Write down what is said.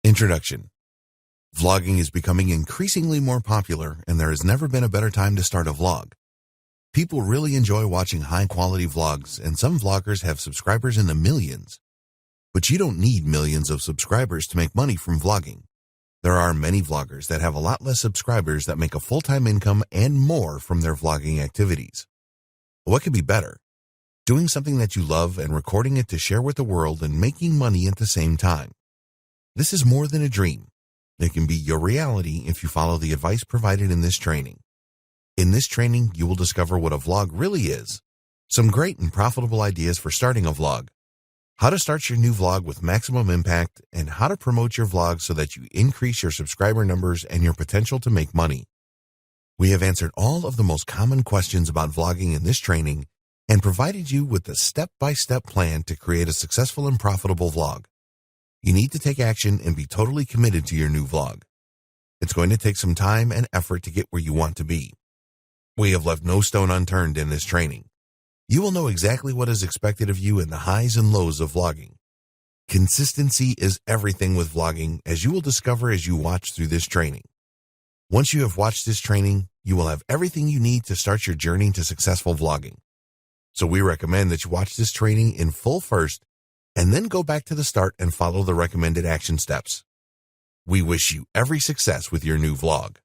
Introduction. Vlogging is becoming increasingly more popular, and there has never been a better time to start a vlog. People really enjoy watching high-quality vlogs, and some vloggers have subscribers in the millions. But you don't need millions of subscribers to make money from vlogging. There are many vloggers that have a lot less subscribers that make a full-time income and more from their vlogging activities. What could be better? Doing something that you love and recording it to share with the world and making money at the same time. This is more than a dream. It can be your reality if you follow the advice provided in this training. In this training, you will discover what a vlog really is, some great and profitable ideas for starting a vlog, how to start your new vlog with maximum impact, and how to promote your vlog so that you increase your subscriber numbers and your potential to make money. We have answered all of the most common questions about vlogging in this training and provided you with a step-by-step plan to create a successful and profitable vlog. You need to take action and be totally committed to your new vlog. It's going to take some time and effort to get where you want to be. We have left no stone unturned in this training. You will know exactly what is expected of you in the highs and lows of vlogging. Consistency is everything with vlogging, as you will discover as you watch through this training. Once you have watched this training, you will have everything you need to start your journey to successful vlogging. So we recommend that you watch this training in full first, and then go back to the start and follow the recommended action steps. We wish you every success with your new vlog.